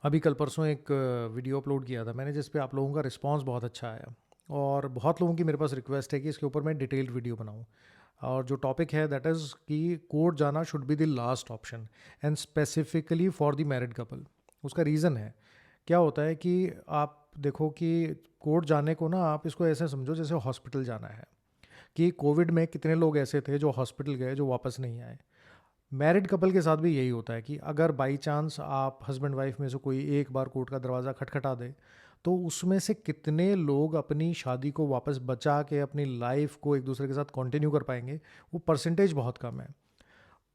अभी कल परसों एक वीडियो अपलोड किया था मैंने, जिस पे आप लोगों का रिस्पांस बहुत अच्छा आया और बहुत लोगों की मेरे पास रिक्वेस्ट है कि इसके ऊपर मैं डिटेल्ड वीडियो बनाऊं। और जो टॉपिक है दैट इज़ कि कोर्ट जाना should be the last option and specifically for the married couple. उसका रीज़न है, क्या होता है कि आप देखो कि कोर्ट जाने को ना, आप इसको ऐसे समझो जैसे हॉस्पिटल जाना है। कि कोविड में कितने लोग ऐसे थे जो हॉस्पिटल गए जो वापस नहीं आए। मैरिड कपल के साथ भी यही होता है कि अगर बाई चांस आप हस्बैंड वाइफ में से कोई एक बार कोर्ट का दरवाज़ा खटखटा दे, तो उसमें से कितने लोग अपनी शादी को वापस बचा के अपनी लाइफ को एक दूसरे के साथ कंटिन्यू कर पाएंगे, वो परसेंटेज बहुत कम है।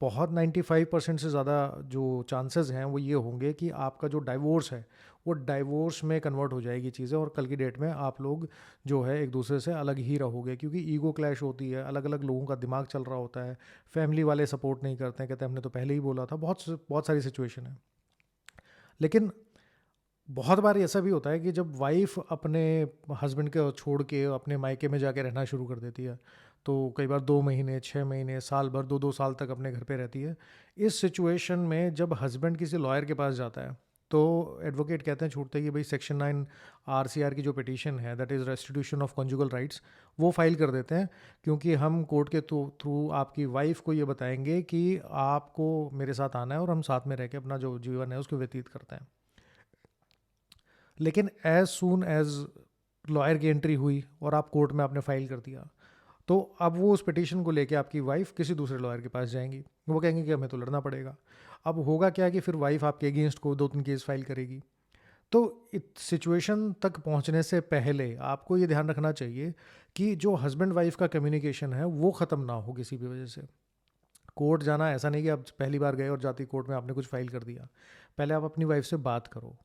बहुत 95% से ज़्यादा जो चांसेस हैं वो ये होंगे कि आपका जो डाइवोर्स है वो डाइवोर्स में कन्वर्ट हो जाएगी चीज़ें, और कल की डेट में आप लोग जो है एक दूसरे से अलग ही रहोगे, क्योंकि ईगो क्लैश होती है, अलग अलग लोगों का दिमाग चल रहा होता है। फैमिली वाले सपोर्ट नहीं करते हैं, कहते हैं हमने तो पहले ही बोला था। बहुत बहुत सारी सिचुएशन है। लेकिन बहुत बार ऐसा भी होता है कि जब वाइफ अपने हस्बैंड को छोड़ के अपने मायके में जाके रहना शुरू कर देती है, तो कई बार 2 महीने, 6 महीने, साल भर, 2 2 साल तक अपने घर पे रहती है। इस सिचुएशन में जब हस्बैंड किसी लॉयर के पास जाता है, तो एडवोकेट कहते हैं छूटते कि भाई सेक्शन 9 RCR की जो पिटीशन है that is restitution of conjugal rights, वो फाइल कर देते हैं। क्योंकि हम कोर्ट के थ्रू आपकी वाइफ को ये बताएंगे कि आपको मेरे साथ आना है और हम साथ में रह के अपना जो जीवन है उसको व्यतीत करते हैं। लेकिन एज सून एज लॉयर की एंट्री हुई और आप कोर्ट में आपने फाइल कर दिया, तो अब वो उस पिटीशन को लेके आपकी वाइफ किसी दूसरे लॉयर के पास जाएंगी। वो कहेंगे कि हमें तो लड़ना पड़ेगा। अब होगा क्या कि फिर वाइफ आपके अगेंस्ट को 2 3 केस फाइल करेगी। तो इस सिचुएशन तक पहुंचने से पहले आपको ये ध्यान रखना चाहिए कि जो हस्बैंड वाइफ का कम्युनिकेशन है वो ख़त्म ना हो किसी भी वजह से। कोर्ट जाना ऐसा नहीं कि आप पहली बार गए और जाते ही कोर्ट में आपने कुछ फाइल कर दिया। पहले आप अपनी वाइफ से बात करो,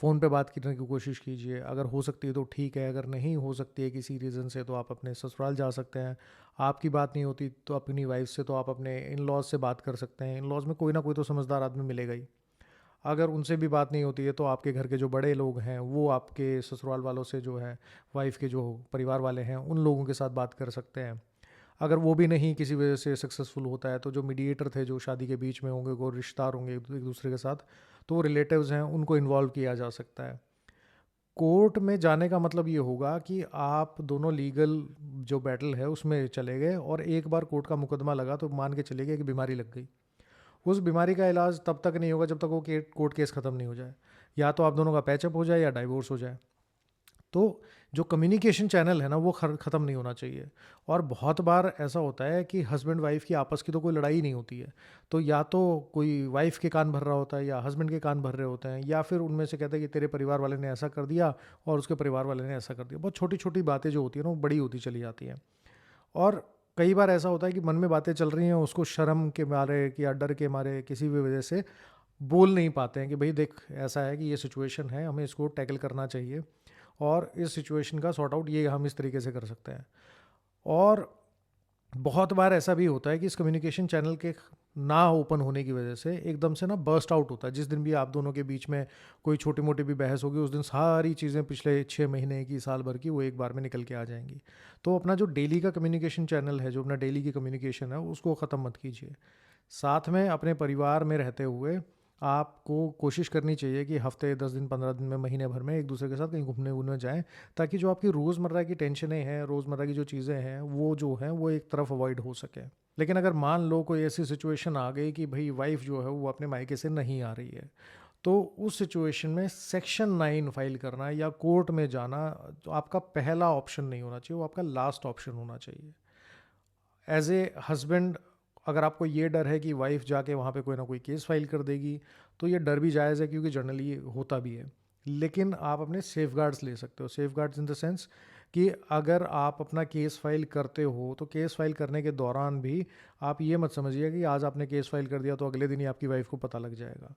फ़ोन पे बात करने की कोशिश कीजिए। अगर हो सकती है तो ठीक है, अगर नहीं हो सकती है किसी रीज़न से, तो आप अपने ससुराल जा सकते हैं। आपकी बात नहीं होती तो अपनी वाइफ से, तो आप अपने इन लॉज से बात कर सकते हैं। इन लॉज में कोई ना कोई तो समझदार आदमी मिलेगा ही। अगर उनसे भी बात नहीं होती है तो आपके घर के जो बड़े लोग हैं वो आपके ससुराल वालों से, जो है वाइफ के जो परिवार वाले हैं, उन लोगों के साथ बात कर सकते हैं। अगर वो भी नहीं किसी वजह से सक्सेसफुल होता है, तो जो मीडिएटर थे जो शादी के बीच में होंगे, को रिश्तेदार होंगे एक दूसरे के साथ, तो वो रिलेटिव्स हैं, उनको इन्वॉल्व किया जा सकता है। कोर्ट में जाने का मतलब ये होगा कि आप दोनों लीगल जो बैटल है उसमें चले गए, और एक बार कोर्ट का मुकदमा लगा तो मान के चले गए कि बीमारी लग गई। उस बीमारी का इलाज तब तक नहीं होगा जब तक वो कोर्ट केस ख़त्म नहीं हो जाए। या तो आप दोनों का पैचअप हो जाए या डाइवोर्स हो जाए। तो जो कम्युनिकेशन चैनल है ना वो ख़त्म नहीं होना चाहिए। और बहुत बार ऐसा होता है कि हस्बैंड वाइफ की आपस की तो कोई लड़ाई नहीं होती है, तो या तो कोई वाइफ के कान भर रहा होता है या हस्बैंड के कान भर रहे होते हैं, या फिर उनमें से कहते हैं कि तेरे परिवार वाले ने ऐसा कर दिया और उसके परिवार वाले ने ऐसा कर दिया। बहुत छोटी छोटी बातें जो होती है ना वो बड़ी होती चली जाती हैं। और कई बार ऐसा होता है कि मन में बातें चल रही हैं, उसको शर्म के मारे या डर के मारे किसी भी वजह से बोल नहीं पाते हैं कि भाई देख, ऐसा है कि ये सिचुएशन है, हमें इसको टैकल करना चाहिए, और इस सिचुएशन का सॉर्ट आउट ये हम इस तरीके से कर सकते हैं। और बहुत बार ऐसा भी होता है कि इस कम्युनिकेशन चैनल के ना ओपन होने की वजह से एकदम से ना बर्स्ट आउट होता है। जिस दिन भी आप दोनों के बीच में कोई छोटी मोटी भी बहस होगी, उस दिन सारी चीज़ें पिछले 6 महीने की, साल भर की, वो एक बार में निकल के आ जाएंगी। तो अपना जो डेली का कम्युनिकेशन चैनल है, जो अपना डेली की कम्युनिकेशन है, उसको ख़त्म मत कीजिए। साथ में अपने परिवार में रहते हुए आपको कोशिश करनी चाहिए कि हफ्ते 10 दिन, 15 दिन में, महीने भर में एक दूसरे के साथ कहीं घूमने वूमने जाएं, ताकि जो आपकी रोज़मर्रा की टेंशनें हैं, रोज़मर्रा की जो चीज़ें हैं, वो जो हैं वो एक तरफ अवॉइड हो सके। लेकिन अगर मान लो कोई ऐसी सिचुएशन आ गई कि भाई वाइफ जो है वो अपने मायके से नहीं आ रही है, तो उस सिचुएशन में सेक्शन 9 फाइल करना या कोर्ट में जाना तो आपका पहला ऑप्शन नहीं होना चाहिए, वो आपका लास्ट ऑप्शन होना चाहिए। एज ए हस्बैंड, अगर आपको ये डर है कि वाइफ जाके वहाँ पे कोई ना कोई केस फाइल कर देगी, तो ये डर भी जायज़ है, क्योंकि जनरली होता भी है। लेकिन आप अपने सेफ गार्ड्स ले सकते हो। Safe guards in the sense कि अगर आप अपना केस फाइल करते हो, तो केस फाइल करने के दौरान भी आप ये मत समझिए कि आज आपने केस फाइल कर दिया तो अगले दिन ही आपकी वाइफ को पता लग जाएगा।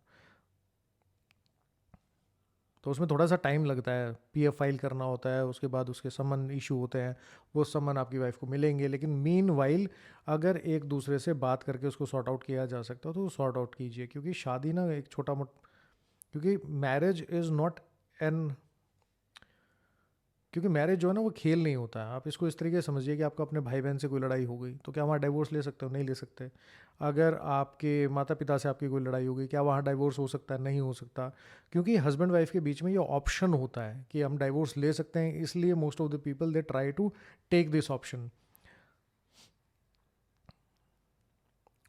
तो उसमें थोड़ा सा टाइम लगता है, PF फाइल करना होता है, उसके बाद उसके समन इशू होते हैं, वो समन आपकी वाइफ को मिलेंगे। लेकिन मीन वाइल अगर एक दूसरे से बात करके उसको सॉर्ट आउट किया जा सकता है तो सॉर्ट आउट कीजिए, क्योंकि शादी ना एक छोटा मोटा, क्योंकि मैरिज इज़ नॉट एन क्योंकि मैरिज जो है ना वो खेल नहीं होता है। आप इसको इस तरीके से समझिए कि आपका अपने भाई बहन से कोई लड़ाई हो गई तो क्या वहाँ डाइवोर्स ले सकते हो? नहीं ले सकते। अगर आपके माता पिता से आपकी कोई लड़ाई हो गई, क्या वहाँ डाइवोर्स हो सकता है? नहीं हो सकता। क्योंकि हस्बैंड वाइफ के बीच में ये ऑप्शन होता है कि हम डाइवोर्स ले सकते हैं, इसलिए most of the people they try to take this option.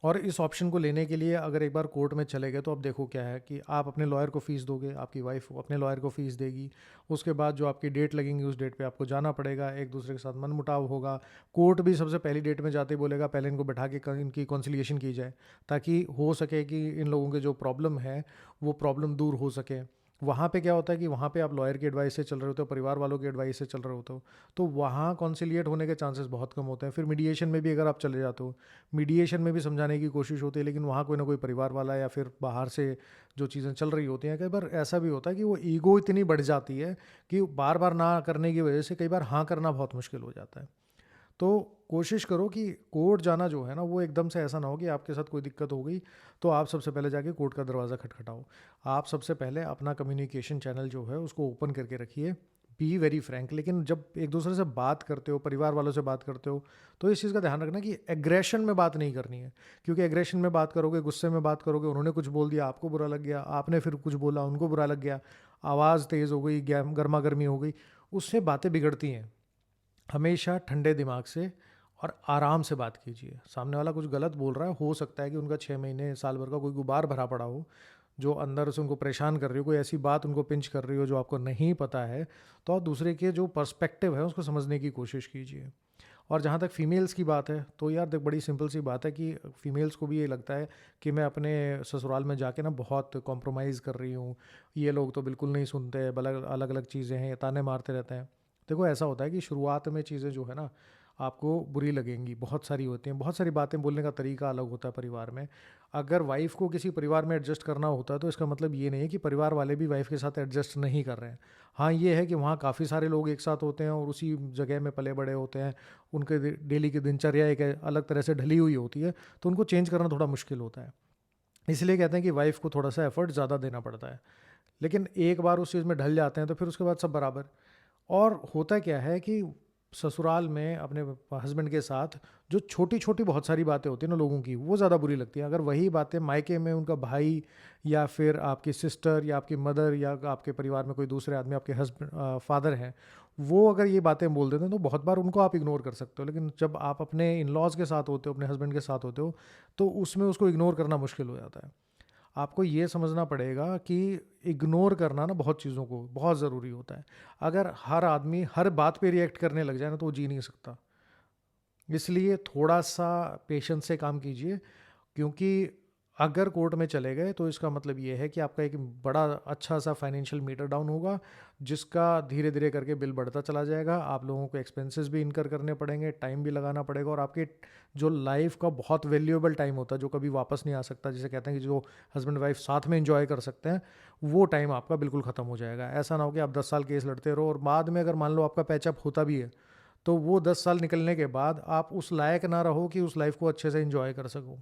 और इस ऑप्शन को लेने के लिए अगर एक बार कोर्ट में चले गए तो अब देखो क्या है कि आप अपने लॉयर को फ़ीस दोगे, आपकी वाइफ अपने लॉयर को फ़ीस देगी, उसके बाद जो आपकी डेट लगेंगी उस डेट पे आपको जाना पड़ेगा, एक दूसरे के साथ मनमुटाव होगा। कोर्ट भी सबसे पहली डेट में जाते ही बोलेगा पहले इनको बैठा के इनकी कॉन्सिलिएशन की जाए, ताकि हो सके कि इन लोगों के जो प्रॉब्लम है वो प्रॉब्लम दूर हो सके। वहाँ पे क्या होता है कि वहाँ पे आप लॉयर की एडवाइस से चल रहे होते हो, परिवार वालों की एडवाइस से चल रहे होते हो, तो वहाँ कॉन्सिलिएट होने के चांसेस बहुत कम होते हैं। फिर मीडिएशन में भी अगर आप चले जाते हो, मीडिएशन में भी समझाने की कोशिश होती है, लेकिन वहाँ कोई ना कोई परिवार वाला या फिर बाहर से जो चीज़ें चल रही होती हैं, कई बार ऐसा भी होता है कि वो ईगो इतनी बढ़ जाती है कि बार बार ना करने की वजह से कई बार हाँ करना बहुत मुश्किल हो जाता है। तो कोशिश करो कि कोर्ट जाना जो है ना वो एकदम से ऐसा ना हो कि आपके साथ कोई दिक्कत हो गई तो आप सबसे पहले जाके कोर्ट का दरवाज़ा खटखटाओ। आप सबसे पहले अपना कम्युनिकेशन चैनल जो है उसको ओपन करके रखिए, बी वेरी फ्रैंक। लेकिन जब एक दूसरे से बात करते हो, परिवार वालों से बात करते हो, तो इस चीज़ का ध्यान रखना कि एग्रेशन में बात नहीं करनी है। क्योंकि एग्रेशन में बात करोगे, गुस्से में बात करोगे, उन्होंने कुछ बोल दिया, आपको बुरा लग गया, आपने फिर कुछ बोला, उनको बुरा लग गया, आवाज़ तेज़ हो गई, गर्मा गर्मी हो गई, उससे बातें बिगड़ती हैं। हमेशा ठंडे दिमाग से और आराम से बात कीजिए। सामने वाला कुछ गलत बोल रहा है, हो सकता है कि उनका 6 महीने साल भर का कोई गुबार भरा पड़ा हो जो अंदर से उनको परेशान कर रही हो, कोई ऐसी बात उनको पिंच कर रही हो जो आपको नहीं पता है। तो आप दूसरे के जो पर्सपेक्टिव है उसको समझने की कोशिश कीजिए। और जहाँ तक फीमेल्स की बात है तो यार देख, बड़ी सिंपल सी बात है कि फीमेल्स को भी ये लगता है कि मैं अपने ससुराल में जाके ना बहुत कॉम्प्रोमाइज़ कर रही हूँ, ये लोग तो बिल्कुल नहीं सुनते, अलग अलग अलग चीज़ें हैं, ये ताने मारते रहते हैं। देखो ऐसा होता है कि शुरुआत में चीज़ें जो है ना आपको बुरी लगेंगी, बहुत सारी होती हैं, बहुत सारी बातें बोलने का तरीका अलग होता है परिवार में। अगर वाइफ़ को किसी परिवार में एडजस्ट करना होता है तो इसका मतलब ये नहीं है कि परिवार वाले भी वाइफ़ के साथ एडजस्ट नहीं कर रहे हैं। हाँ, ये है कि वहाँ काफ़ी सारे लोग एक साथ होते हैं और उसी जगह में पले बड़े होते हैं, उनके डेली की दिनचर्या एक अलग तरह से ढली हुई होती है, तो उनको चेंज करना थोड़ा मुश्किल होता है। इसलिए कहते हैं कि वाइफ़ को थोड़ा सा एफर्ट ज़्यादा देना पड़ता है। लेकिन एक बार उस चीज़ में ढल जाते हैं तो फिर उसके बाद सब बराबर। और होता क्या है कि ससुराल में अपने हस्बैंड के साथ जो छोटी छोटी बहुत सारी बातें होती हैं ना लोगों की, वो ज़्यादा बुरी लगती हैं। अगर वही बातें मायके में उनका भाई या फिर आपकी सिस्टर या आपकी मदर या आपके परिवार में कोई दूसरे आदमी, आपके हस्बैंड फादर हैं, वो अगर ये बातें बोल देते हैं तो बहुत बार उनको आप इग्नोर कर सकते हो। लेकिन जब आप अपने इन लॉज के साथ होते हो, अपने हस्बैंड के साथ होते हो, तो उसमें उसको इग्नोर करना मुश्किल हो जाता है। आपको ये समझना पड़ेगा कि इग्नोर करना ना बहुत चीज़ों को बहुत ज़रूरी होता है। अगर हर आदमी हर बात पे रिएक्ट करने लग जाए ना तो वो जी नहीं सकता। इसलिए थोड़ा-सा पेशेंस से काम कीजिए, क्योंकि अगर कोर्ट में चले गए तो इसका मतलब ये है कि आपका एक बड़ा अच्छा-सा फाइनेंशियल मीटर डाउन होगा, जिसका धीरे-धीरे करके बिल बढ़ता चला जाएगा। आप लोगों को एक्सपेंसेस भी इनकर करने पड़ेंगे, टाइम भी लगाना पड़ेगा, और आपके जो लाइफ़ का बहुत वैल्यूएबल टाइम होता है, जो कभी वापस नहीं आ सकता, जिसे कहते हैं कि जो हस्बैंड वाइफ साथ में एन्जॉय कर सकते हैं, वो टाइम आपका बिल्कुल ख़त्म हो जाएगा। ऐसा ना हो कि आप 10 साल केस लड़ते रहो और बाद में अगर मान लो आपका पैचअप होता भी है, तो वो 10 साल निकलने के बाद आप उस लायक ना रहो कि उस लाइफ़ को अच्छे से एन्जॉय कर सको।